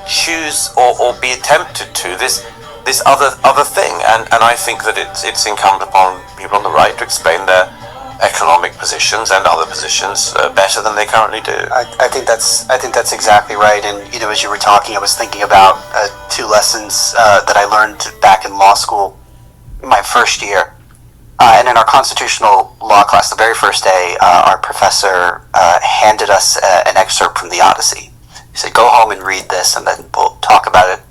choose or be tempted to this other thing, and I think that it's incumbent upon people on the right to explain their economic positions and other positions better than they currently do. I think that's exactly right. And as you were talking, I was thinking about 2 lessons that I learned back in law school, my first year, and in our constitutional law class, the very first day, our professor handed us an excerpt from the Odyssey. He said, "Go home and read this, and then we'll talk about it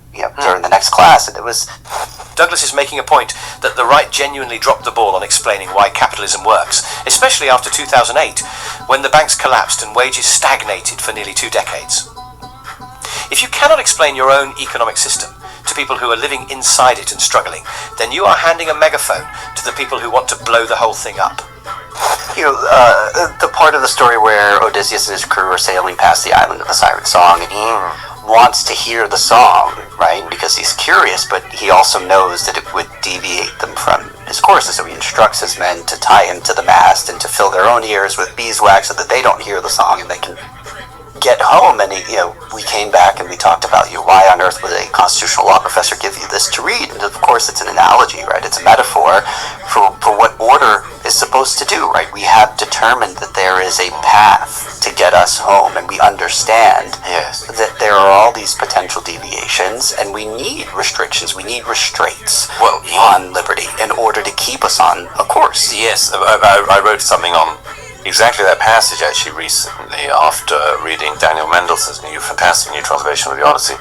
during the next class." And it was... Douglas is making a point that the right genuinely dropped the ball on explaining why capitalism works, especially after 2008, when the banks collapsed and wages stagnated for nearly 2 decades. If you cannot explain your own economic system to people who are living inside it and struggling, then you are handing a megaphone to the people who want to blow the whole thing up. The part of the story where Odysseus and his crew are sailing past the island of the Siren Song, and he wants to hear the song, right? Because he's curious, but he also knows that it would deviate them from his course, so he instructs his men to tie him to the mast and to fill their own ears with beeswax so that they don't hear the song and they can get home. And we came back and we talked about why on earth would a constitutional law professor give you this to read? And of course it's an analogy, right? It's a metaphor for what order is supposed to do, right? We have determined that there is a path to get us home, and we understand that there are all these potential deviations, and we need restrictions, we need restraints on liberty in order to keep us on a course. Yes, I wrote something on exactly that passage actually recently after reading Daniel Mendelssohn's fantastic new translation of the Odyssey,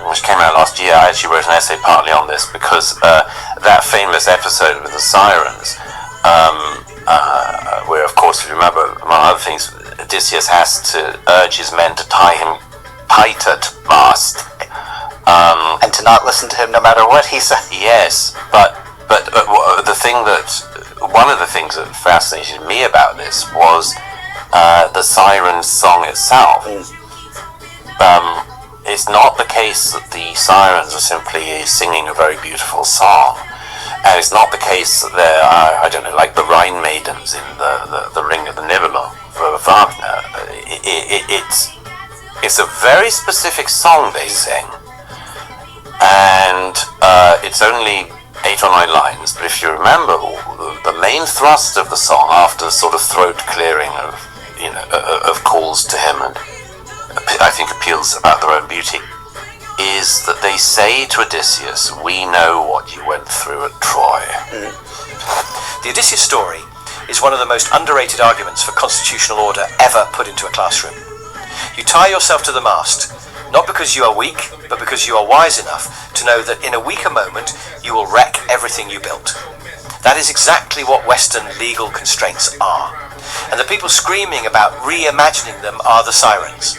which came out last year. I actually wrote an essay partly on this because that famous episode with the sirens, where, of course, if you remember, among other things, Odysseus has to urge his men to tie him tighter to mast, and to not listen to him no matter what he said. Yes, but one of the things that fascinated me about this was the siren song itself. It's not the case that the sirens are simply singing a very beautiful song, and it's not the case that they're, I don't know, like the Rhine maidens in the Ring of the Nibelung for Wagner. It's a very specific song they sing, and it's only 8 or 9 lines, but if you remember, the main thrust of the song, after the sort of throat clearing of calls to him and I think appeals about their own beauty, is that they say to Odysseus, "We know what you went through at Troy." The Odysseus story is one of the most underrated arguments for constitutional order ever put into a classroom. You tie yourself to the mast, not because you are weak, but because you are wise enough to know that in a weaker moment you will wreck everything you built. That is exactly what Western legal constraints are. And the people screaming about reimagining them are the sirens.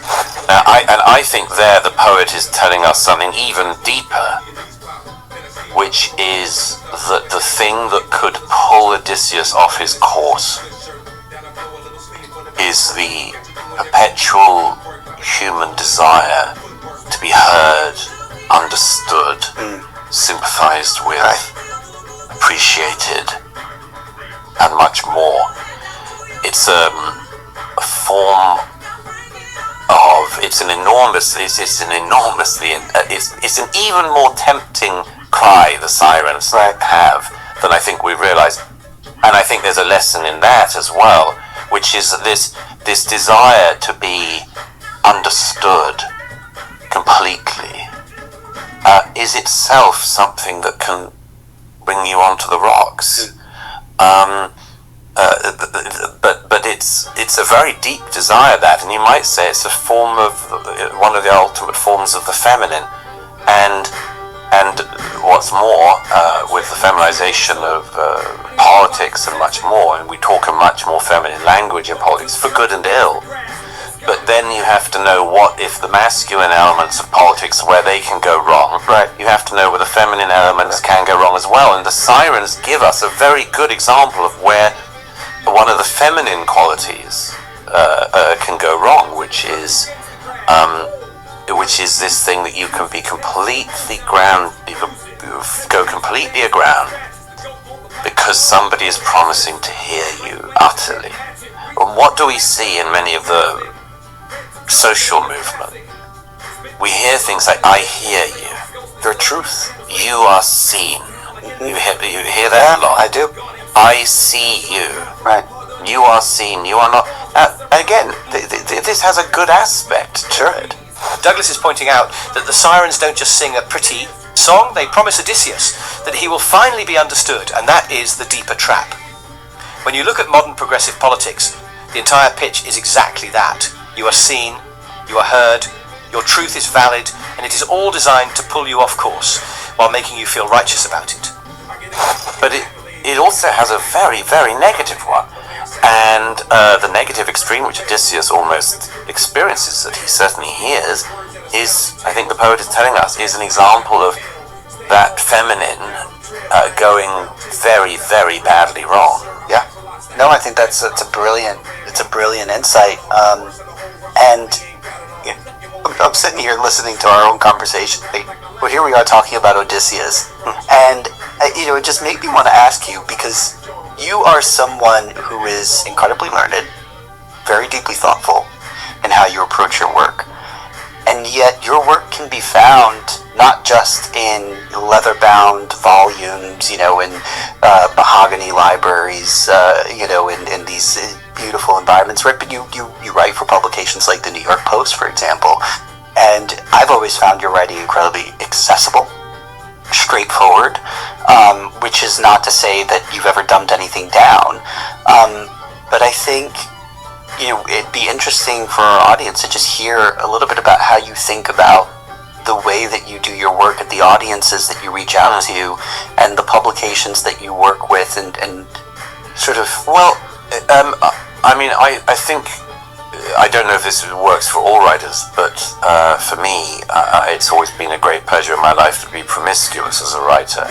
I think there the poet is telling us something even deeper, which is that the thing that could pull Odysseus off his course is the perpetual human desire to be heard, understood, sympathized with, appreciated, and much more. It's a form of, it's an even more tempting cry the sirens have than I think we realize. And I think there's a lesson in that as well, which is that this desire to be understood completely is itself something that can bring you onto the rocks. But it's a very deep desire, that, and you might say it's a form of one of the ultimate forms of the feminine, and what's more, with the feminization of politics and much more, and we talk a much more feminine language in politics for good and ill. But then you have to know what if the masculine elements of politics, where they can go wrong. Right. You have to know where the feminine elements can go wrong as well. And the sirens give us a very good example of where one of the feminine qualities can go wrong, which is this thing that you can be completely go completely aground because somebody is promising to hear you utterly. And what do we see in many of the social movement, we hear things like, I hear you. The truth. You are seen. You hear that a lot? I do. I see you. Right. You are seen. You are not. Again, this has a good aspect to it. Douglas is pointing out that the sirens don't just sing a pretty song, they promise Odysseus that he will finally be understood, and that is the deeper trap. When you look at modern progressive politics, the entire pitch is exactly that. You are seen, you are heard, your truth is valid, and it is all designed to pull you off course while making you feel righteous about it. But it also has a very, very negative one. And the negative extreme, which Odysseus almost experiences, that he certainly hears, is, I think the poet is telling us, is an example of that feminine going very, very badly wrong. Yeah. No, I think it's a brilliant insight. And I'm sitting here listening to our own conversation. Well, here we are talking about Odysseus, and it just made me want to ask you, because you are someone who is incredibly learned, very deeply thoughtful in how you approach your work. And yet your work can be found not just in leather-bound volumes, in mahogany libraries, in these beautiful environments, right? But you write for publications like the New York Post, for example. And I've always found your writing incredibly accessible, straightforward, which is not to say that you've ever dumbed anything down. But I think it'd be interesting for our audience to just hear a little bit about how you think about the way that you do your work, at the audiences that you reach out to, and the publications that you work with, and sort of. Well, I think, I don't know if this works for all writers, but for me, it's always been a great pleasure in my life to be promiscuous as a writer.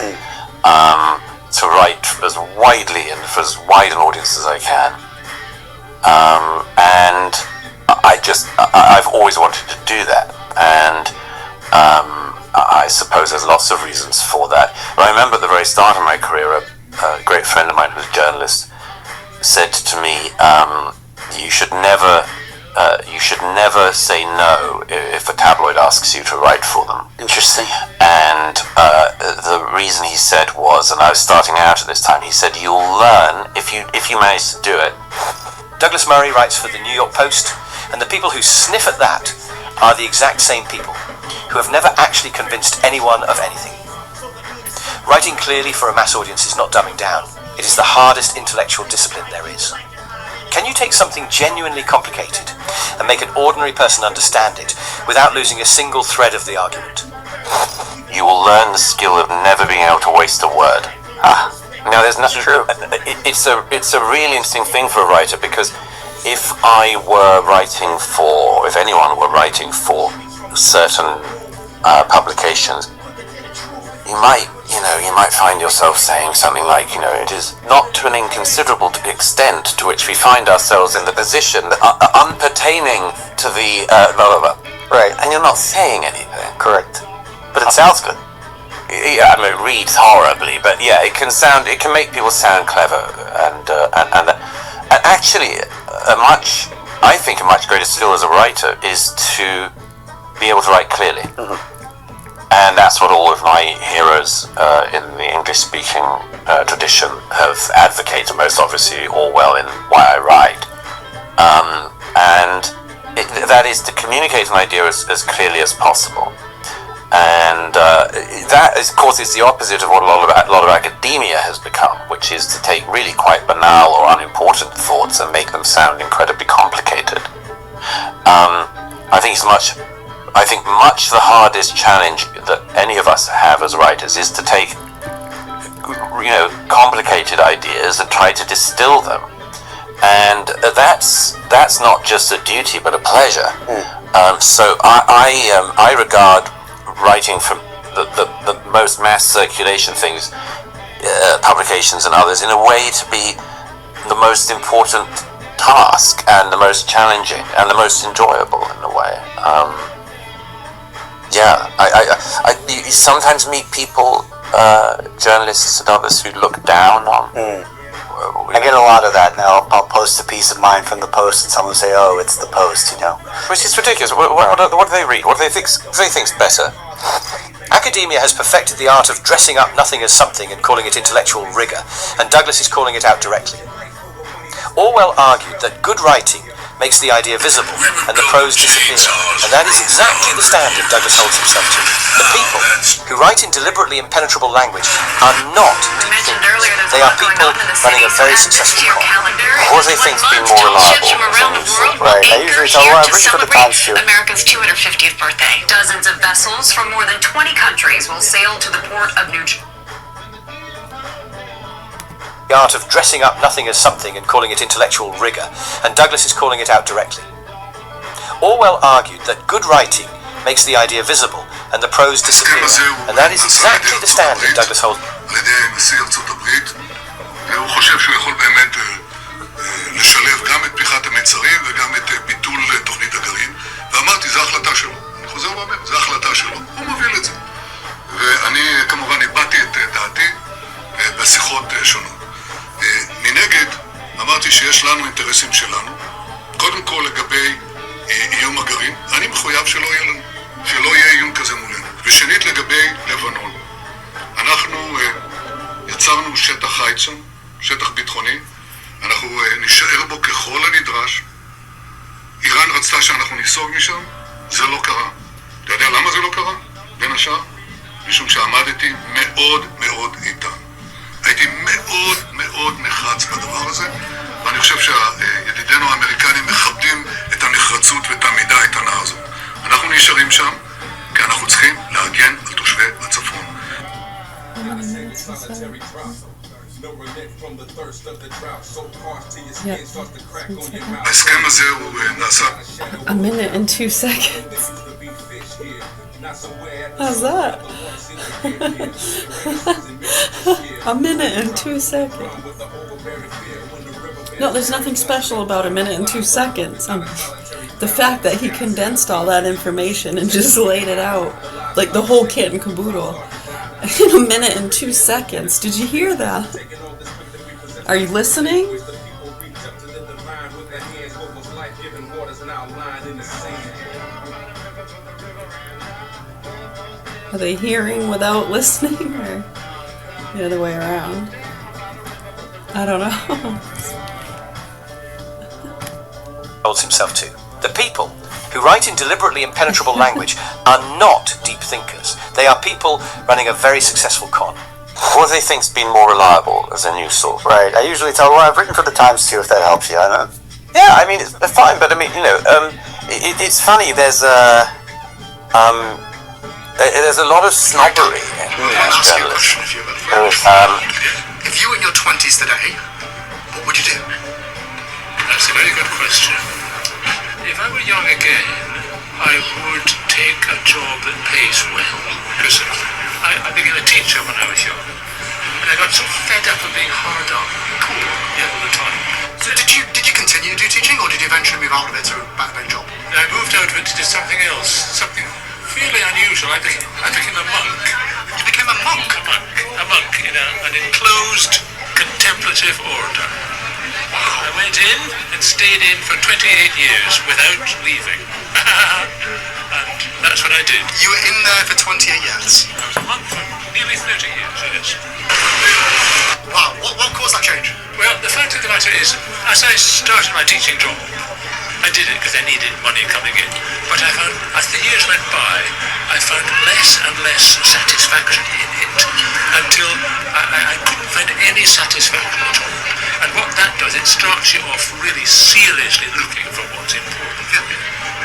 To write as widely and for as wide an audience as I can. And I've always wanted to do that. And I suppose there's lots of reasons for that. But I remember at the very start of my career, a great friend of mine who's a journalist said to me, you should never say no if a tabloid asks you to write for them. Interesting. And the reason he said was, and I was starting out at this time, he said, you'll learn if you manage to do it. Douglas Murray writes for the New York Post, and the people who sniff at that are the exact same people who have never actually convinced anyone of anything. Writing clearly for a mass audience is not dumbing down. It is the hardest intellectual discipline there is. Can you take something genuinely complicated and make an ordinary person understand it without losing a single thread of the argument? You will learn the skill of never being able to waste a word. Now, there's nothing true. It's a really interesting thing for a writer, because if anyone were writing for certain publications, you might find yourself saying something like, it is not to an inconsiderable extent to which we find ourselves in the position unpertaining to the blah, blah, blah. Right. And you're not saying anything. Correct. But it sounds good. Yeah, it reads horribly, but yeah, it can make people sound clever, and actually, I think a much greater skill as a writer is to be able to write clearly. Mm-hmm. And that's what all of my heroes in the English-speaking tradition have advocated, most obviously Orwell in Why I Write. That is to communicate an idea as clearly as possible. And that, of course, is the opposite of what a lot of academia has become, which is to take really quite banal or unimportant thoughts and make them sound incredibly complicated. I think much the hardest challenge that any of us have as writers is to take, complicated ideas and try to distill them. And that's not just a duty but a pleasure. So I regard writing for the most mass circulation things, publications and others, in a way to be the most important task and the most challenging and the most enjoyable in a way. You sometimes meet people, journalists and others, who look down on I get a lot of that now. I'll post a piece of mine from the Post, and someone will say, "Oh, it's the Post," you know. Which is ridiculous. What do they read? What do they think's better? Academia has perfected the art of dressing up nothing as something and calling it intellectual rigour, and Douglas is calling it out directly. Orwell argued that good writing makes the idea visible and the prose disappear, and that is exactly the standard Douglas holds himself to. The people who write in deliberately impenetrable language are not deep thinkers. They are people running a very successful con. What do they think's been more reliable? Right, I usually tell I've written for the Times too. America's 250th birthday. Dozens of vessels from more than 20 countries will sail to the port of New Jersey. The art of dressing up nothing as something and calling it intellectual rigour, and Douglas is calling it out directly. Orwell argued that good writing makes the idea visible and the prose disappear, and that is exactly the standard Douglas holds. על ידי נשיא ארצות הברית, והוא חושב שהוא יכול באמת לשלב גם את פתיחת המצרים וגם את ביטול תוכנית הגרעין, ואמרתי, זו החלטה שלו. אני חוזר ואומר, זו החלטה שלו, הוא מוביל את זה. ואני כמובן הבעתי את דעתי בשיחות שונות. מנגד, אמרתי שיש לנו אינטרסים שלנו, קודם כל לגבי איום הגרעין, אני מחויב שלא יהיה לנו, שלא יהיה איום כזה מולנו. ושנית לגבי לבנון, אנחנו יצרנו שטח חייצון, שטח ביטחוני, אנחנו נשאר בו ככל הנדרש. איראן רצתה שאנחנו ניסוג משם, זה לא קרה. אתה יודע למה זה לא קרה? בין השאר, משום שעמדתי מאוד מאוד איתן. הייתי מאוד מאוד נחרץ בדבר הזה, ואני חושב שהידידינו האמריקנים מכבדים את הנחרצות ואת העמידה האיתנה הזו. אנחנו נשארים שם, כי אנחנו צריכים להגן על תושבי הצפון. ההסכם הזה הוא נעשה. A minute and 2 seconds. How's that? A minute and 2 seconds. No, there's nothing special about a minute and 2 seconds. The fact that he condensed all that information and just laid it out, like the whole kit and caboodle, in a minute and 2 seconds. Did you hear that? Are you listening? Are they hearing without listening, or the other way around? I don't know. Holds himself to. The people who write in deliberately impenetrable language are not deep thinkers. They are people running a very successful con. What do they think's been more reliable as a news source? Right, I usually tell, I've written for the Times too, if that helps you. I don't know. Yeah, I mean, it's fine, but I mean, it's funny, there's a lot of snobbery in journalism. If you were in your 20s today, what would you do? That's a very good question. If I were young again, I would take a job that pays well. Because I became a teacher when I was young. And I got so fed up of being hard on, poor, all the time. So did you continue to do teaching, or did you eventually move out of it to a backbench job? And I moved out of it to do something else, something fairly unusual. I became a monk. You became a monk? A monk in an enclosed contemplative order. I went in and stayed in for 28 years without leaving. And that's what I did. You were in there for 28 years? I was a monk for nearly 30 years, yes. Wow, what caused that change? Well, the fact of the matter is, as I started my teaching job, I did it because I needed money coming in. But I found, as the years went by, I found less and less satisfaction in it until I couldn't find any satisfaction at all. And what that does, it starts you off really seriously looking for what's important.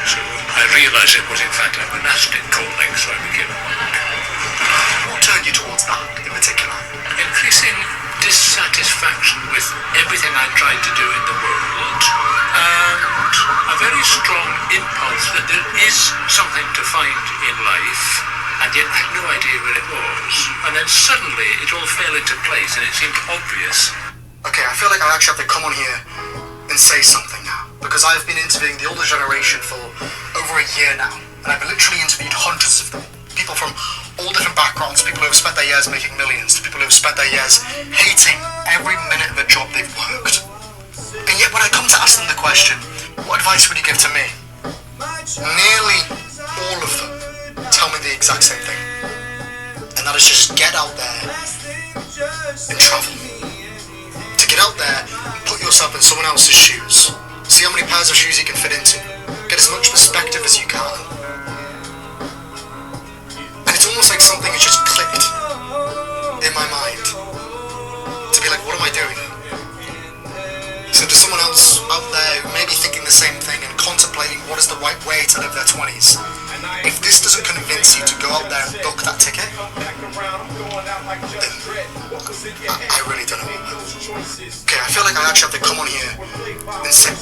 So I realised it was in fact a monastic calling, so I became a monk. What turned you towards that in particular? Increasing dissatisfaction with everything I tried to do in the world, and a very strong impulse that there is something to find in life, and yet I had no idea where it was. And then suddenly it all fell into place and it seemed obvious. Okay, I feel like I actually have to come on here and say something now, because I've been interviewing the older generation for over a year now, and I've literally interviewed hundreds of them, people from all different backgrounds, people who have spent their years making millions, to people who have spent their years hating every minute of the job they've worked. And yet when I come to ask them the question, what advice would you give to me? Nearly all of them tell me the exact same thing. And that is just get out there and travel. To get out there and put yourself in someone else's shoes. See how many pairs of shoes you can fit into. Get as much perspective as you can. And it's almost like something has just clicked in my mind. To be like, what am I doing? So to someone else out there who may be thinking the same thing and contemplating what is the right way to live their 20s, if this doesn't convince you to go out there and book that ticket, then I really don't know. Okay, I feel like I actually have to come on here and say...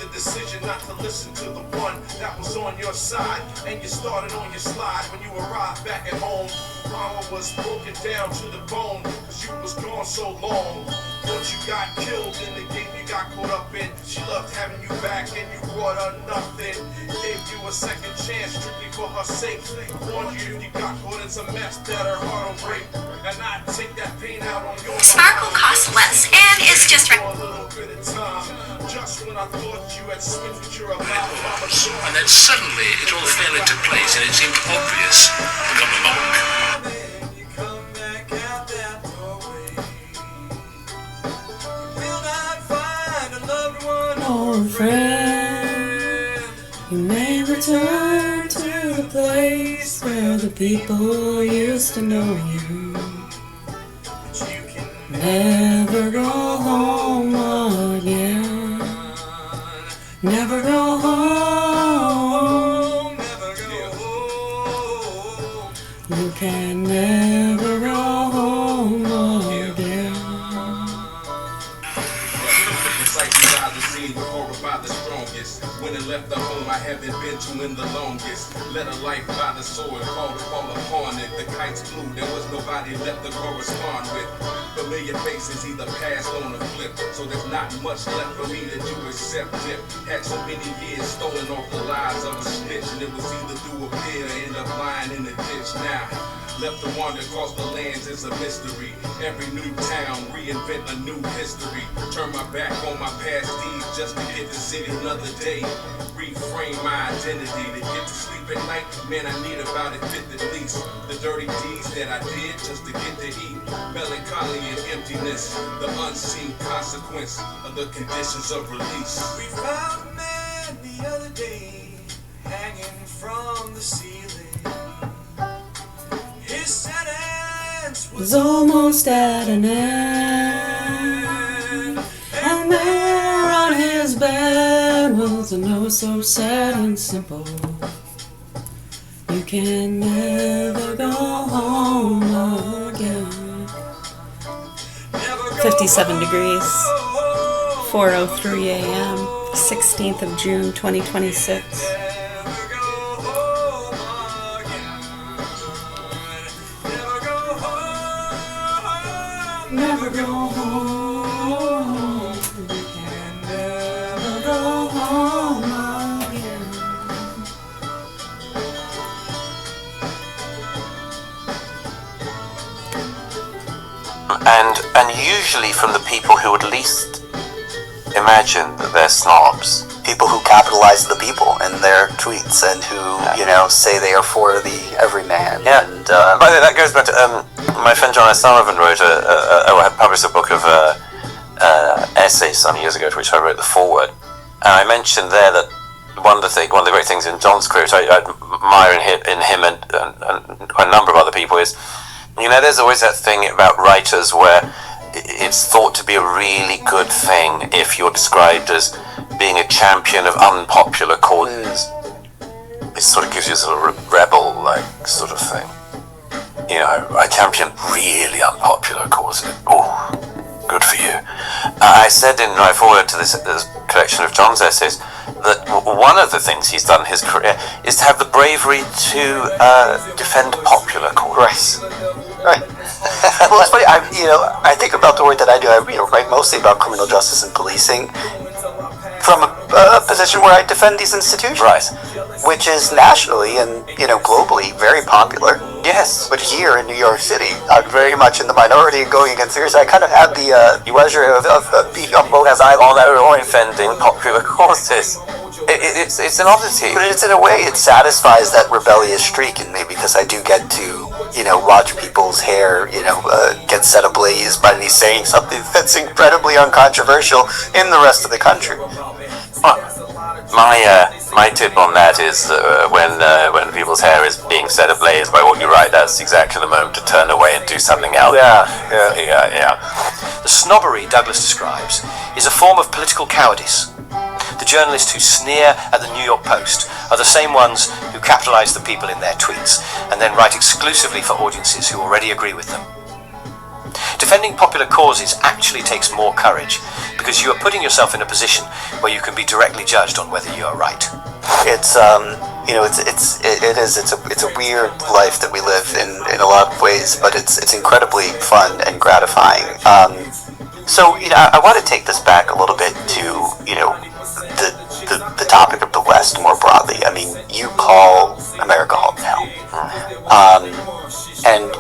Decision not to listen to the one that was on your side, and you started on your slide when you arrived back at home. Mama was broken down to the bone, cause you was gone so long. Thought you got killed in the game you got caught up in. She loved having you back and you brought her nothing. Gave you a second chance strictly for her sake. Warned you if you got caught in some mess that her heart will break. And I take that pain out on your Sparkle costs less and is just right. Just when I thought you had switched what you're about, and then suddenly it all fell into place and it seemed obvious. Become a monk. Old friend, you may return to the place where the people used to know you. Never go home again. Never go home. You can never go home again. It's like you guys have seen before about the strongest. When it left the home I haven't been to in the longest. Led a life by the sword, called to fall upon it. The kites flew, there was nobody left to correspond with. Familiar faces either passed on or flipped, so there's not much left for me to do except dip. Had so many years stolen off the lives of a snitch, and it was either do a bid or end up lying in the ditch. Now left to wander across the lands is a mystery. Every new town reinvent a new history. Turn my back on my past deeds just to get to see another day. Reframe my identity to get to sleep at night. Man, I need about it 50 at least. The dirty deeds that I did just to get to eat. Melancholy and emptiness, the unseen consequence of the conditions of release. We found a man the other day hanging from the ceiling. His sentence Was almost at an end, and there on his bed was a note so sad and simple. You can never go home again. 57 degrees, 4:03 a.m., 16th of June, 2026. Never go home. You can never go home again. And usually from the people who would least imagine that they're snobs. People who capitalize the people in their tweets and who, you know, say they are for the everyman. Yeah. And By the way, that goes back to my friend John S. Sullivan had published a book of essays some years ago, to which I wrote the foreword. And I mentioned there that one of the great things in John's career, which I admire in him and a number of other people, is, you know, there's always that thing about writers where it's thought to be a really good thing if you're described as being a champion of unpopular causes. It sort of gives you a sort of rebel-like sort of thing. You know, I champion really unpopular causes. Oh, good for you. I said in my foreword to this collection of John's essays that one of the things he's done in his career is to have the bravery to defend popular causes. right. Well, it's funny. I think about the work that I do. I write mostly about criminal justice and policing from a a position where I defend these institutions. Right. Which is nationally and, globally very popular. Yes. But here in New York City, I'm very much in the minority and going against serious. I kind of had the pleasure of being on both sides. Or defending popular causes. It's an oddity. But it's in a way, it satisfies that rebellious streak in me because I do get to, watch people's hair, get set ablaze by me saying something that's incredibly uncontroversial in the rest of the country. My tip on that is when people's hair is being set ablaze by what you write, that's exactly the moment to turn away and do something else. Yeah. The snobbery Douglas describes is a form of political cowardice. The journalists who sneer at the New York Post are the same ones who capitalize the people in their tweets and then write exclusively for audiences who already agree with them. Defending popular causes actually takes more courage because you are putting yourself in a position where you can be directly judged on whether you are right. It's it's a weird life that we live in a lot of ways, but it's incredibly fun and gratifying. So I want to take this back a little bit to the topic of the West more broadly. I mean, you call America home now. And,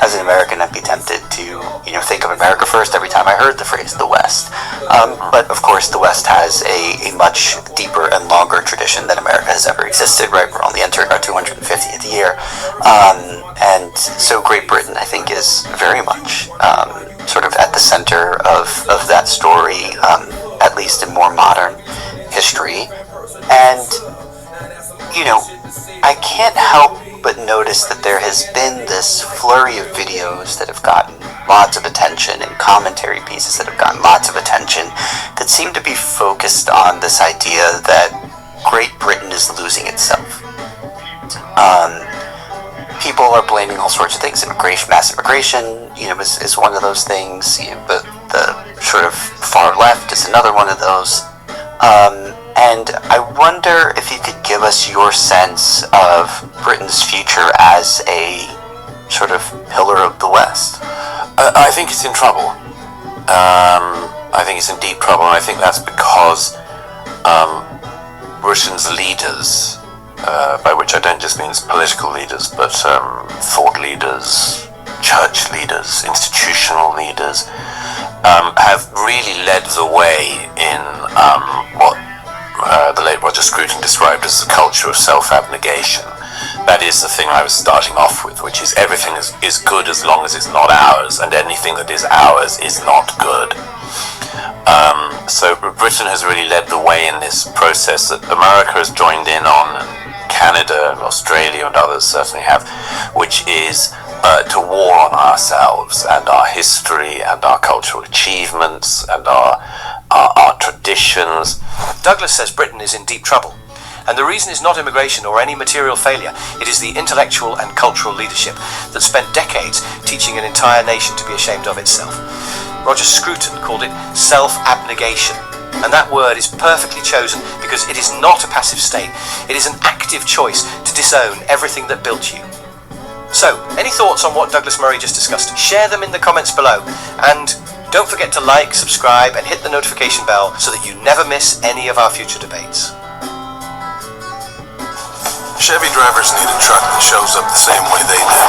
as an American, I'd be tempted to, think of America first every time I heard the phrase the West. But, of course, the West has a much deeper and longer tradition than America has ever existed, right? We're only entering our 250th year. And so Great Britain, I think, is very much sort of at the center of that story, at least in more modern history. And, I can't help but notice that there has been this flurry of videos that have gotten lots of attention and commentary pieces that have gotten lots of attention that seem to be focused on this idea that Great Britain is losing itself. People are blaming all sorts of things. Mass immigration, is one of those things. The sort of far left is another one of those. And I wonder if you could give us your sense of Britain's future as a sort of pillar of the West. I think it's in trouble. I think it's in deep trouble, and I think that's because Britain's leaders, by which I don't just mean political leaders, but thought leaders, church leaders, institutional leaders, have really led the way in what the late Roger Scruton described as the culture of self-abnegation. That is the thing I was starting off with, which is everything is good as long as it's not ours, and anything that is ours is not good. So Britain has really led the way in this process that America has joined in on, and Canada and Australia and others certainly have, which is to war on ourselves and our history and our cultural achievements and our traditions. Douglas says Britain is in deep trouble, and the reason is not immigration or any material failure. It is the intellectual and cultural leadership that spent decades teaching an entire nation to be ashamed of itself. Roger Scruton called it self-abnegation, and that word is perfectly chosen because it is not a passive state. It is an active choice to disown everything that built you. So, any thoughts on what Douglas Murray just discussed? Share them in the comments below, and don't forget to like, subscribe, and hit the notification bell so that you never miss any of our future debates. Chevy drivers need a truck that shows up the same way they do.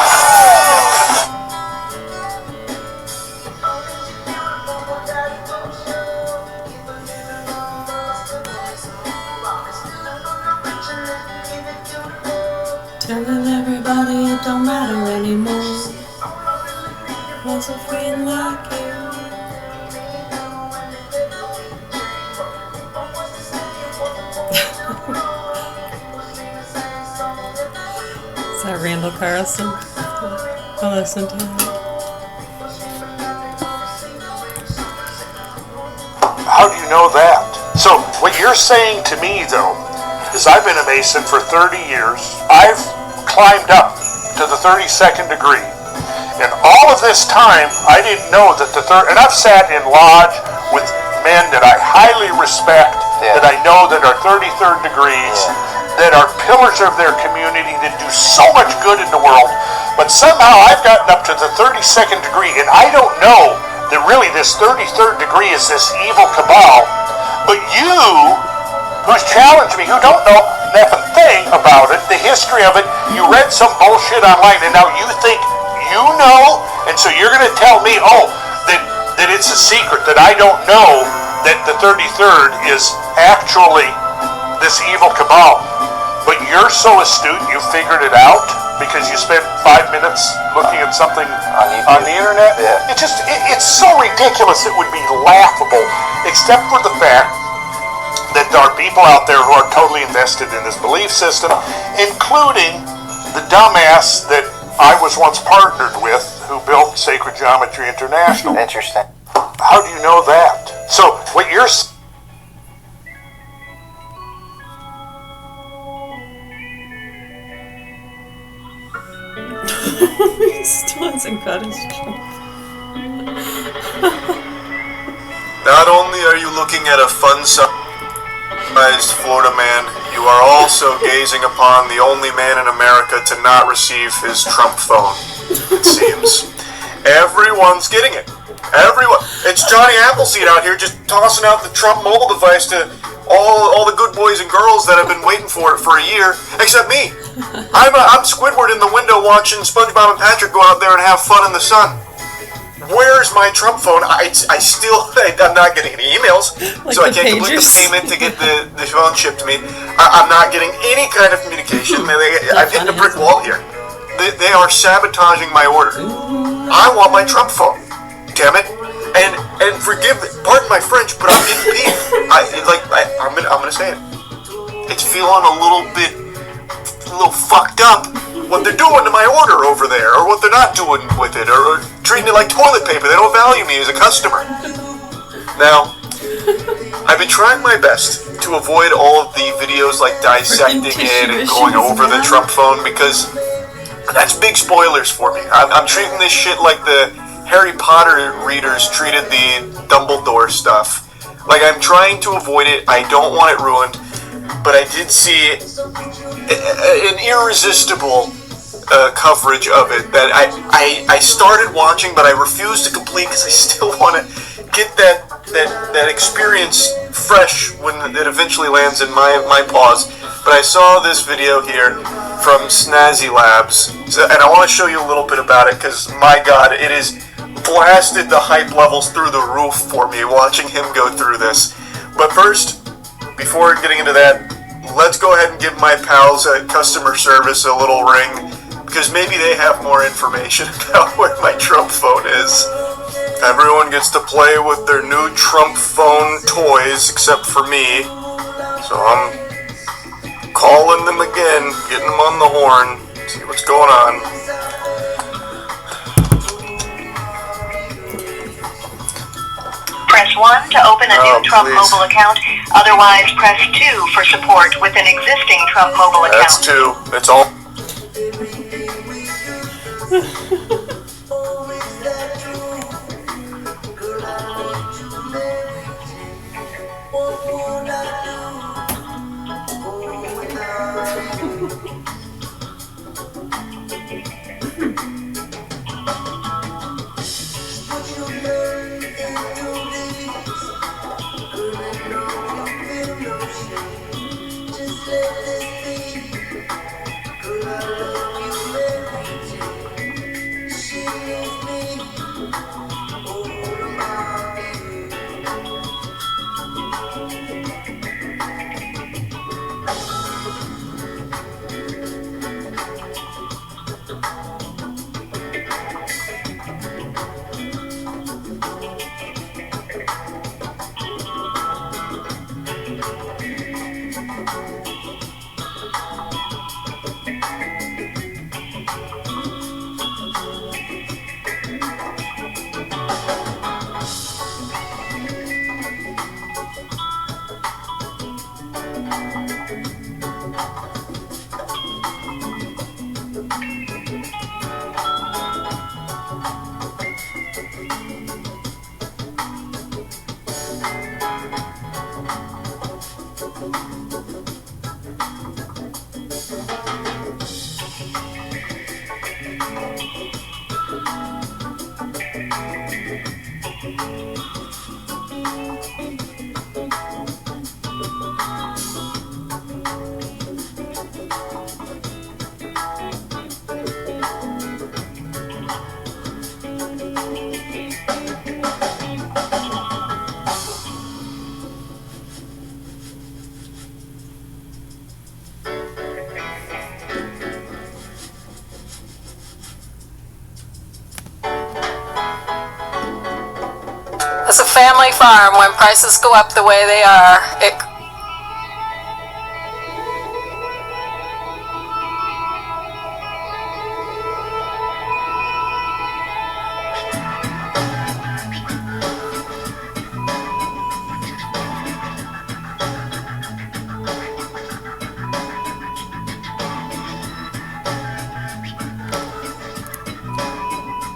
Telling everybody it don't matter anymore. Was a friend like you. Is that Randall Carlson? I'll listen to him. How do you know that? So what you're saying to me, though, is I've been a Mason for 30 years. I've climbed up to the 32nd degree. And all of this time, I didn't know that and I've sat in lodge with men that I highly respect, that I know that are 33rd degrees, that are pillars of their community, that do so much good in the world. But somehow I've gotten up to the 32nd degree, and I don't know that really this 33rd degree is this evil cabal. But you who's challenged me, who don't know nothing thing about it, the history of it. You read some bullshit online, and now you think you know, and so you're going to tell me, that it's a secret, that I don't know that the 33rd is actually this evil cabal. But you're so astute, you figured it out because you spent 5 minutes looking at something on the internet. Yeah. It's so ridiculous. It would be laughable, except for the fact that there are people out there who are totally invested in this belief system, including the dumbass that I was once partnered with who built Sacred Geometry International. Interesting. How do you know that? So what you're He still hasn't got his joke. Not only are you looking at a fun-sized Florida man, you are also gazing upon the only man in America to not receive his Trump phone, it seems. Everyone's getting it. Everyone. It's Johnny Appleseed out here just tossing out the Trump mobile device to all the good boys and girls that have been waiting for it for a year, except me. I'm Squidward in the window watching SpongeBob and Patrick go out there and have fun in the sun. Where's my Trump phone? I'm not getting any emails, Like so I the can't complete the pagers? payment to get the phone shipped to me. I'm not getting any kind of communication. I've hit a brick wall here. They are sabotaging my order. I want my Trump phone. Damn it. And forgive me, pardon my French, but I'm getting peeved. I'm gonna say it. It's feeling a little fucked up what they're doing to my order over there, or what they're not doing with it, or treating it like toilet paper. They don't value me as a customer. Now, I've been trying my best to avoid all of the videos like dissecting it and going over the Trump phone, because that's big spoilers for me. I'm treating this shit like the Harry Potter readers treated the Dumbledore stuff. Like, I'm trying to avoid it. I don't want it ruined. But I did see an irresistible coverage of it that I started watching, but I refused to complete because I still want to get that experience fresh when it eventually lands in my paws. But I saw this video here from Snazzy Labs, and I want to show you a little bit about it because, my God, it is blasted the hype levels through the roof for me watching him go through this. But first, before getting into that, let's go ahead and give my pals at customer service a little ring, because maybe they have more information about where my Trump phone is. Everyone gets to play with their new Trump phone toys except for me, so I'm calling them again, getting them on the horn, see what's going on. Press 1 to open a new Trump please. mobile account. Otherwise, press 2 for support with an existing Trump mobile account. That's 2. It's all. As a family farm, when prices go up the way they are, it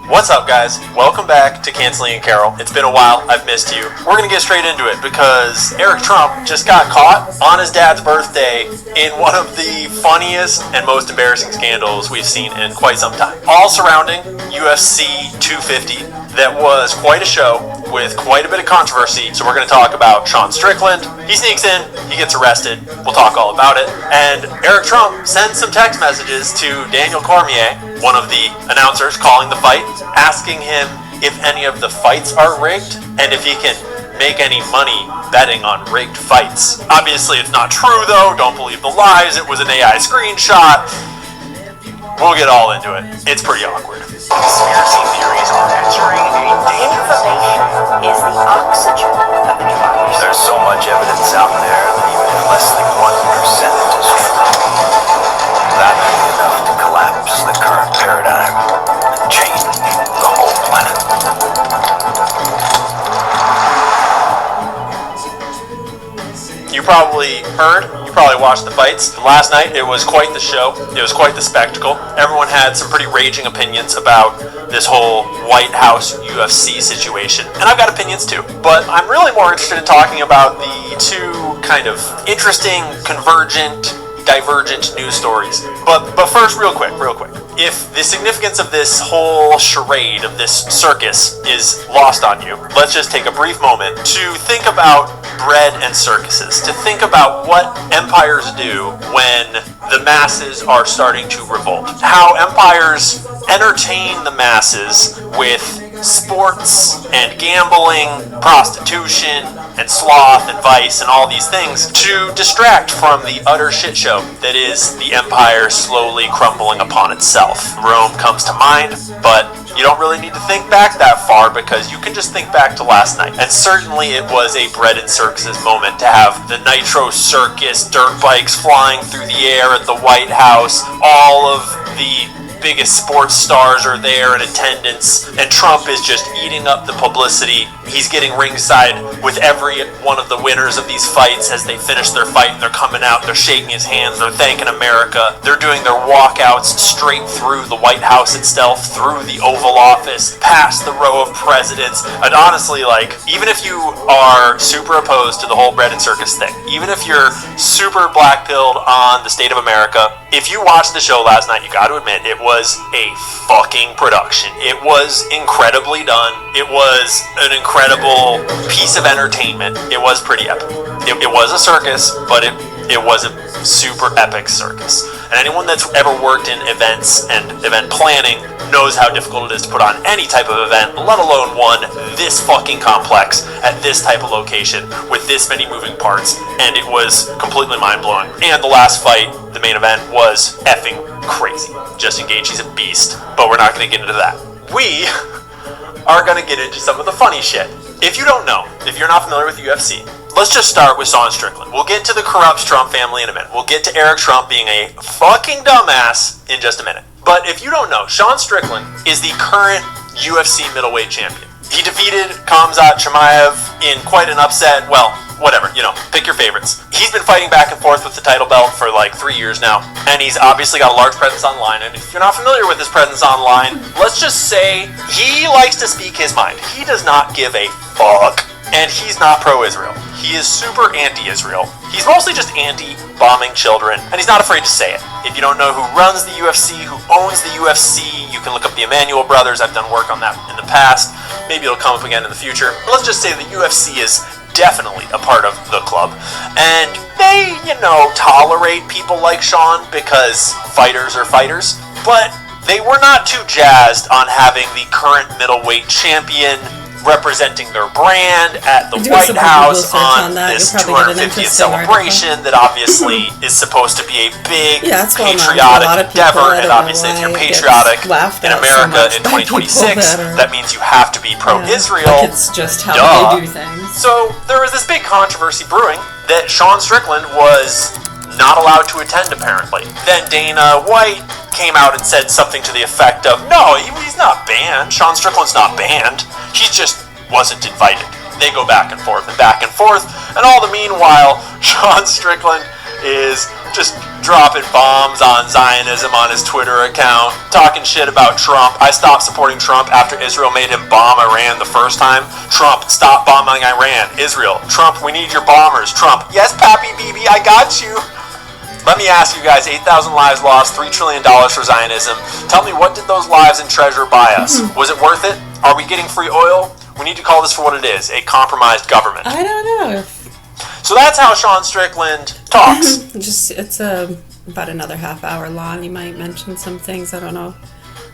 What's up, guys? Welcome back to Canceling and Carol. It's been a while. I've missed you. We're going to get straight into it because Eric Trump just got caught on his dad's birthday in one of the funniest and most embarrassing scandals we've seen in quite some time. All surrounding UFC 250. That was quite a show with quite a bit of controversy. So we're going to talk about Sean Strickland. He sneaks in, he gets arrested. We'll talk all about it. And Eric Trump sends some text messages to Daniel Cormier, one of the announcers calling the fight, asking him if any of the fights are rigged and if he can make any money betting on rigged fights. Obviously, it's not true, though. Don't believe the lies. It was an AI screenshot. We'll get all into it. It's pretty awkward. Conspiracy theories are entering a dangerous zone. Is the oxygen of the democracy. There's so much evidence out there that even if less than 1% is true, that would be enough to collapse the current paradigm and change the whole planet. You probably heard, you probably watched the fights. Last night, it was quite the show. It was quite the spectacle. Everyone had some pretty raging opinions about this whole White House UFC situation. And I've got opinions too. But I'm really more interested in talking about the two kind of interesting, convergent, divergent news stories. But first, real quick. If the significance of this whole charade, of this circus, is lost on you, let's just take a brief moment to think about bread and circuses, to think about what empires do when the masses are starting to revolt. How empires entertain the masses with sports and gambling, prostitution and sloth and vice and all these things to distract from the utter shit show that is the empire slowly crumbling upon itself. Rome comes to mind, but you don't really need to think back that far because you can just think back to last night. And certainly it was a bread and circuses moment to have the Nitro Circus, dirt bikes flying through the air at the White House, all of the biggest sports stars are there in attendance, and Trump is just eating up the publicity. He's getting ringside with every one of the winners of these fights as they finish their fight and they're coming out, they're shaking his hands, they're thanking America, they're doing their walkouts straight through the White House itself, through the Oval Office, past the row of presidents. And honestly, like, even if you are super opposed to the whole bread and circus thing, even if you're super black-pilled on the state of America, if you watched the show last night, you got to admit it was a fucking production. It was incredibly done. It was an incredible piece of entertainment. It was pretty epic. It was a circus, but it was a super epic circus. And anyone that's ever worked in events and event planning knows how difficult it is to put on any type of event, let alone one this fucking complex at this type of location with this many moving parts. And it was completely mind-blowing. And the last fight, the main event, was effing crazy. Justin Gaethje's a beast, but we're not going to get into that. We are going to get into some of the funny shit. If you don't know, if you're not familiar with UFC, let's just start with Sean Strickland. We'll get to the corrupt Trump family in a minute. We'll get to Eric Trump being a fucking dumbass in just a minute. But if you don't know, Sean Strickland is the current UFC middleweight champion. He defeated Khamzat Chimaev in quite an upset. Well, whatever, pick your favorites. He's been fighting back and forth with the title belt for like 3 years now, and he's obviously got a large presence online. And if you're not familiar with his presence online, let's just say he likes to speak his mind. He does not give a fuck, and he's not pro-Israel. He is super anti-Israel. He's mostly just anti-bombing children, and he's not afraid to say it. If you don't know who runs the UFC, who owns the UFC, you can look up the Emanuel brothers. I've done work on that in the past. Maybe it'll come up again in the future. But let's just say the UFC is definitely a part of the club. And they, tolerate people like Sean because fighters are fighters. But they were not too jazzed on having the current middleweight champion representing their brand at the Do White some House Google search on that. this You'll probably get an 250th interesting celebration that obviously is supposed to be a big Yeah, it's well known to a patriotic lot of people. endeavor, I and don't know obviously if why you're it gets patriotic laughed in at so America much in by people 2026, that are- that means you have to be pro-Israel. Like it's just how Duh. they do things. So there was this big controversy brewing that Sean Strickland was not allowed to attend, apparently. Then Dana White came out and said something to the effect of, no, he's not banned. Sean Strickland's not banned. He just wasn't invited. They go back and forth, and all the meanwhile, Sean Strickland is just dropping bombs on Zionism on his Twitter account, talking shit about Trump. I stopped supporting Trump after Israel made him bomb Iran the first time. Trump, stop bombing Iran. Israel, Trump, we need your bombers. Trump, yes, Pappy Bibi, I got you. Let me ask you guys, 8,000 lives lost, $3 trillion for Zionism. Tell me, what did those lives and treasure buy us? Was it worth it? Are we getting free oil? We need to call this for what it is, a compromised government. I don't know. So that's how Sean Strickland talks. It's about another half hour long. You might mention some things. I don't know.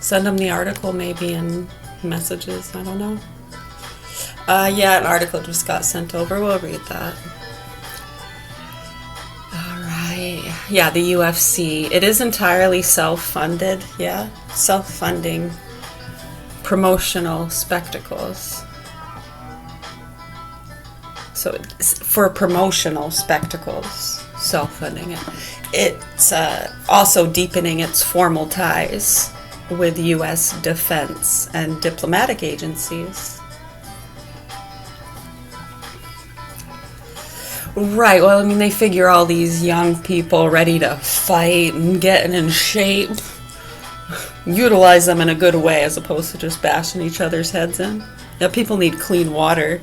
Send them the article maybe in messages. I don't know. Yeah, an article just got sent over. We'll read that. All right. Yeah, the UFC. It is entirely self-funded. Yeah, self-funding promotional spectacles. So it's for promotional spectacles, self-funding it. It's also deepening its formal ties with U.S. defense and diplomatic agencies. Right, well, I mean, they figure all these young people ready to fight and getting in shape, utilize them in a good way as opposed to just bashing each other's heads in. Yeah, people need clean water.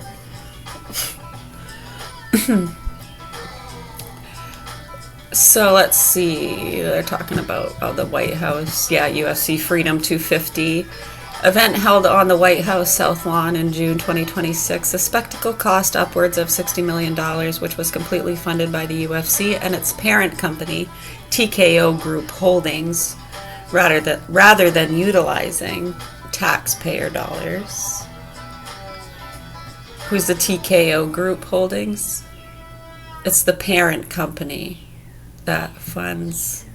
So let's see, they're talking about the White House. Yeah, UFC Freedom 250 event held on the White House South Lawn in June 2026. The spectacle cost upwards of $60 million, which was completely funded by the UFC and its parent company, TKO Group Holdings, rather than utilizing taxpayer dollars. Who's the TKO Group Holdings? It's the parent company that funds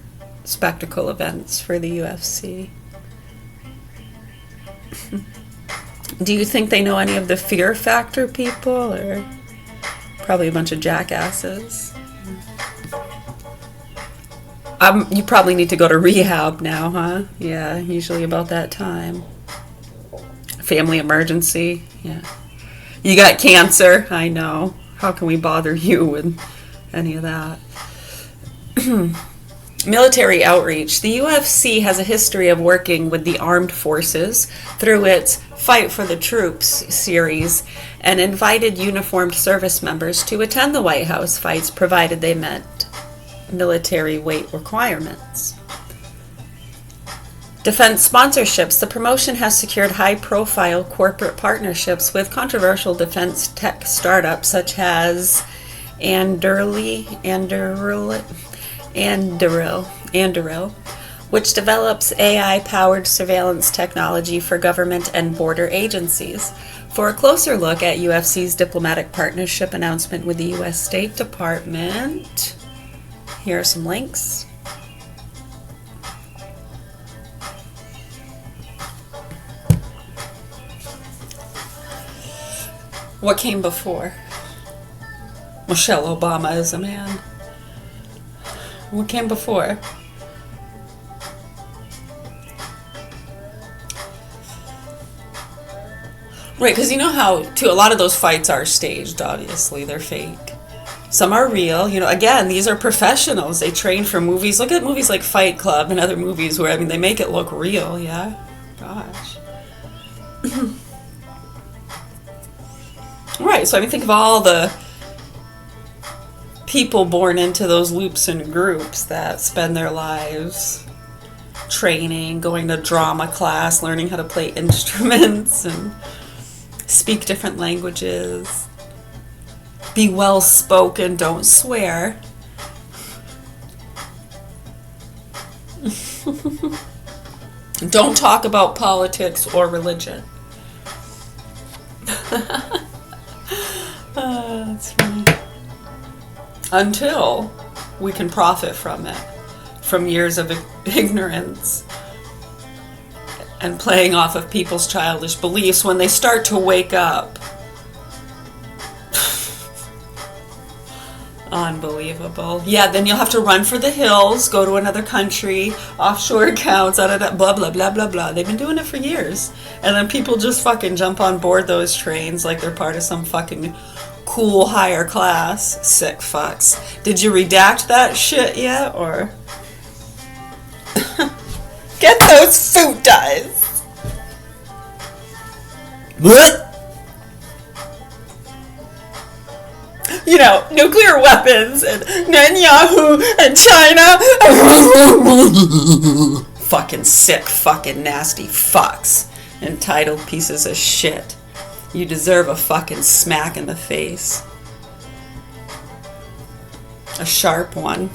spectacle events for the UFC. Do you think they know any of the Fear Factor people, or probably a bunch of jackasses? You probably need to go to rehab now, huh? Yeah, usually about that time. Family emergency, yeah. You got cancer, I know. How can we bother you with any of that? Military outreach. The UFC has a history of working with the armed forces through its Fight for the Troops series and invited uniformed service members to attend the White House fights provided they met military weight requirements. Defense sponsorships. The promotion has secured high-profile corporate partnerships with controversial defense tech startups such as Anduril, which develops AI-powered surveillance technology for government and border agencies. For a closer look at UFC's diplomatic partnership announcement with the U.S. State Department, here are some links. What came before? Michelle Obama is a man. What came before? Right, because you know how, too, a lot of those fights are staged, obviously. They're fake. Some are real. You know, again, these are professionals. They train for movies. Look at movies like Fight Club and other movies where, I mean, they make it look real, yeah? Gosh. Right, so I mean, think of all the people born into those loops and groups that spend their lives training, going to drama class, learning how to play instruments and speak different languages, be well spoken, don't swear. Don't talk about politics or religion. That's funny. Until we can profit from it, from years of ignorance and playing off of people's childish beliefs. When they start to wake up, unbelievable. Yeah, then you'll have to run for the hills, go to another country, offshore accounts, blah, blah, blah, blah, blah. They've been doing it for years. And then people just fucking jump on board those trains like they're part of some fucking cool higher class. Sick fucks. Did you redact that shit yet, or? Get those food dyes. What? You know, nuclear weapons and Netanyahu and China. Fucking sick, fucking nasty fucks. Entitled pieces of shit. You deserve a fucking smack in the face. A sharp one.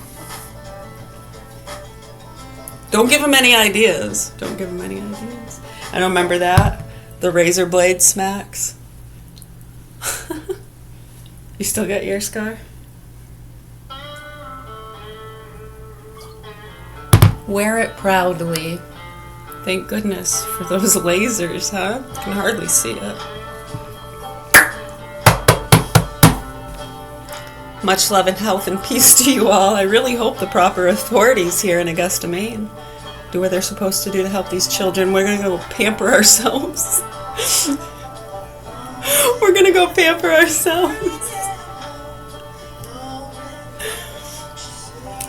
Don't give them any ideas. Don't give them any ideas. I don't remember that. The razor blade smacks. You still got your scar? Wear it proudly. Thank goodness for those lasers, huh? Can hardly see it. Much love and health and peace to you all. I really hope the proper authorities here in Augusta, Maine do what they're supposed to do to help these children. We're going to go pamper ourselves. We're going to go pamper ourselves.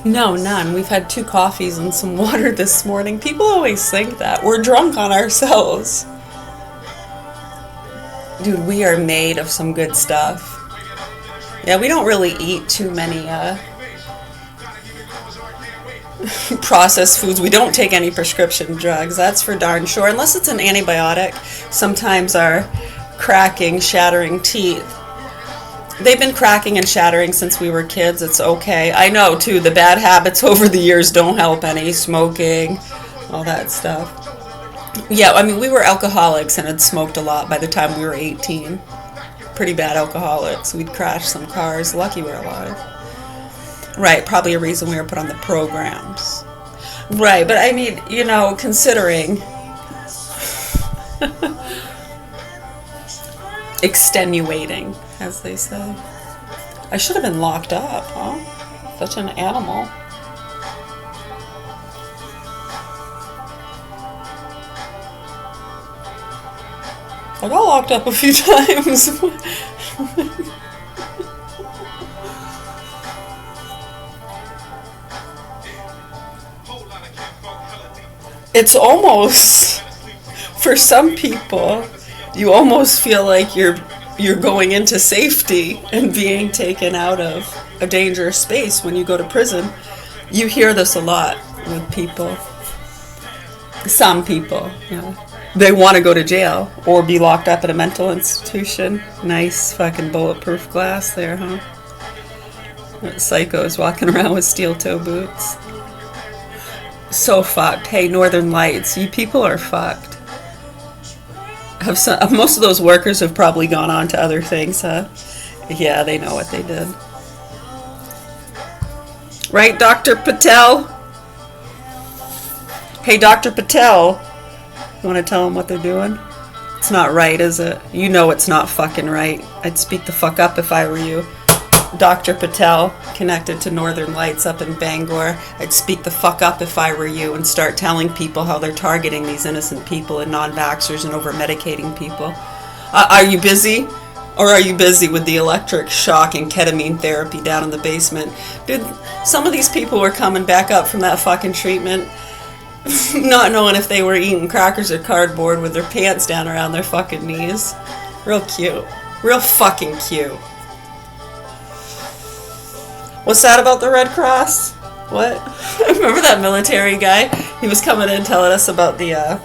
No, none. We've had 2 coffees and some water this morning. People always think that. We're drunk on ourselves. Dude, we are made of some good stuff. Yeah, we don't really eat too many processed foods. We don't take any prescription drugs. That's for darn sure. Unless it's an antibiotic. Sometimes our cracking, shattering teeth. They've been cracking and shattering since we were kids. It's okay. I know, too, the bad habits over the years don't help any. Smoking, all that stuff. Yeah, I mean, we were alcoholics and had smoked a lot by the time we were 18. Pretty bad alcoholics. We'd crash some cars. Lucky we're alive. Right, probably a reason we were put on the programs. Right, but I mean, you know, considering... extenuating, as they say. I should have been locked up, huh? Such an animal. I got locked up a few times. It's almost, for some people, you almost feel like you're going into safety and being taken out of a dangerous space when you go to prison. You hear this a lot with people. Some people, you know. They want to go to jail or be locked up at a mental institution. Nice fucking bulletproof glass there, huh? Psychos walking around with steel toe boots. So fucked. Hey, Northern Lights, you people are fucked. Most of those workers have probably gone on to other things, huh? Yeah, they know what they did. Right, Dr. Patel? Hey, Dr. Patel. You want to tell them what they're doing? It's not right, is it? You know it's not fucking right. I'd speak the fuck up if I were you. Dr. Patel, connected to Northern Lights up in Bangor. I'd speak the fuck up if I were you and start telling people how they're targeting these innocent people and non-vaxxers and over-medicating people. Are you busy? Or are you busy with the electric shock and ketamine therapy down in the basement? Dude, some of these people were coming back up from that fucking treatment not knowing if they were eating crackers or cardboard with their pants down around their fucking knees. Real cute. Real fucking cute. What's that about the Red Cross? What? Remember that military guy? He was coming in telling us about the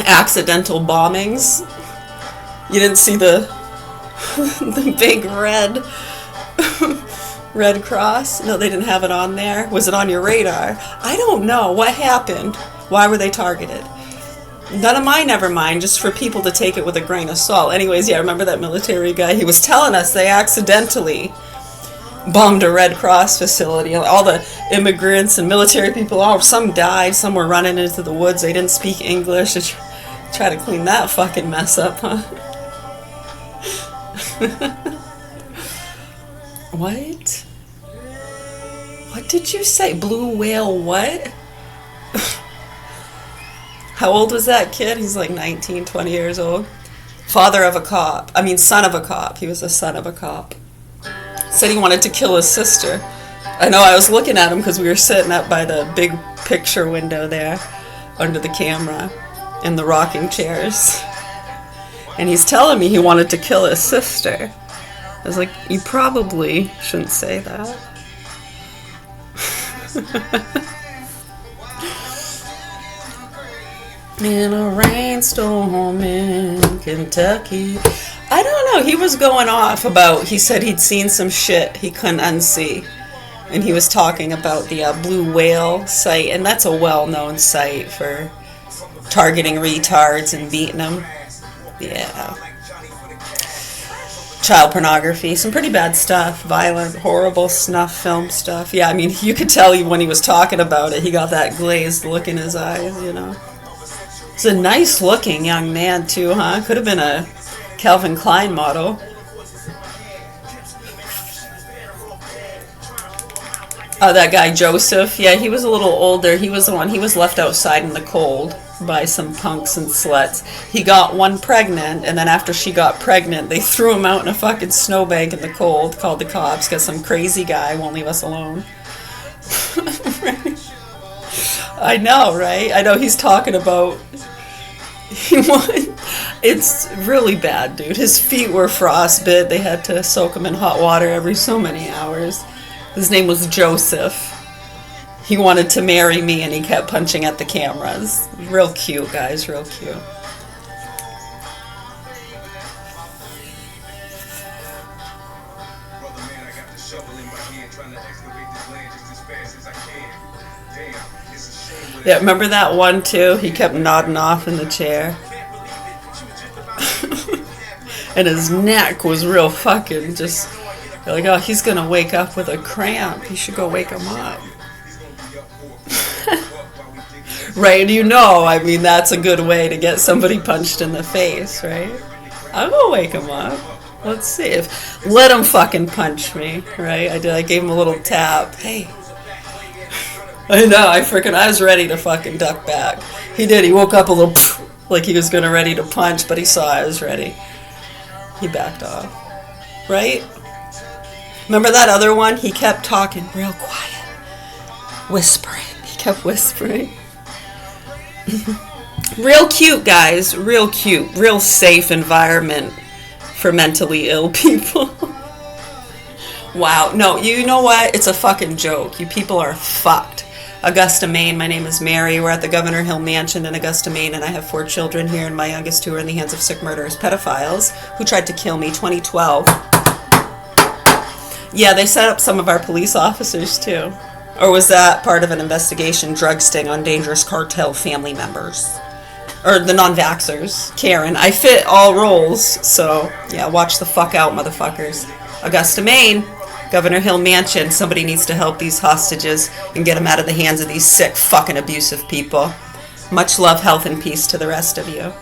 accidental bombings. You didn't see the big Red Cross? No, they didn't have it on there. Was it on your radar? I don't know. What happened? Why were they targeted? None of mine, never mind, just for people to take it with a grain of salt. Anyways, yeah, remember that military guy? He was telling us they accidentally bombed a Red Cross facility. All the immigrants and military people, some died, some were running into the woods. They didn't speak English. Try to clean that fucking mess up, huh? What? What did you say? Blue whale what? How old was that kid? He's like 19, 20 years old. Son of a cop. He was a son of a cop. Said he wanted to kill his sister. I know, I was looking at him because we were sitting up by the big picture window there under the camera in the rocking chairs. And he's telling me he wanted to kill his sister. I was like, you probably shouldn't say that. In a rainstorm in Kentucky. I don't know, he was going off about, he said he'd seen some shit he couldn't unsee. And he was talking about the Blue Whale site, and that's a well-known site for targeting retards and beating them. Yeah. Child pornography, some pretty bad stuff, violent, horrible snuff film stuff. Yeah, I mean, you could tell when he was talking about it, he got that glazed look in his eyes, you know. He's a nice-looking young man, too, huh? Could have been a Calvin Klein model. Oh, that guy Joseph, yeah, he was a little older. He was the one, he was left outside in the cold by some punks and sluts. He got one pregnant, and then after she got pregnant, they threw him out in a fucking snowbank in the cold, called the cops, because some crazy guy won't leave us alone. I know, right? I know he's talking about... It's really bad, dude. His feet were frostbit. They had to soak him in hot water every so many hours. His name was Joseph. He wanted to marry me, and he kept punching at the cameras. Real cute, guys. Real cute. Yeah, remember that one, too? He kept nodding off in the chair. And his neck was real fucking just... Like, oh, he's gonna wake up with a cramp. You should go wake him up. Right, you know, I mean, that's a good way to get somebody punched in the face, right? I'll go wake him up. Let's see if... Let him fucking punch me, right? I gave him a little tap. Hey. I know, I was ready to fucking duck back. He did, he woke up a little... Like he was gonna ready to punch, but he saw I was ready. He backed off. Right? Remember that other one? He kept talking real quiet. Whispering. He kept whispering. Real cute, guys. Real cute. Real safe environment for mentally ill people. Wow. No, you know what? It's a fucking joke. You people are fucked. Augusta, Maine. My name is Mary. We're at the Governor Hill Mansion in Augusta, Maine, and I have 4 children here, and my youngest 2 are in the hands of sick murderers, pedophiles, who tried to kill me, 2012. Yeah, they set up some of our police officers, too. Or was that part of an investigation, drug sting on dangerous cartel family members? Or the non-vaxxers. Karen. I fit all roles, so, yeah, watch the fuck out, motherfuckers. Augusta, Maine. Governor Hill Mansion. Somebody needs to help these hostages and get them out of the hands of these sick, fucking abusive people. Much love, health, and peace to the rest of you.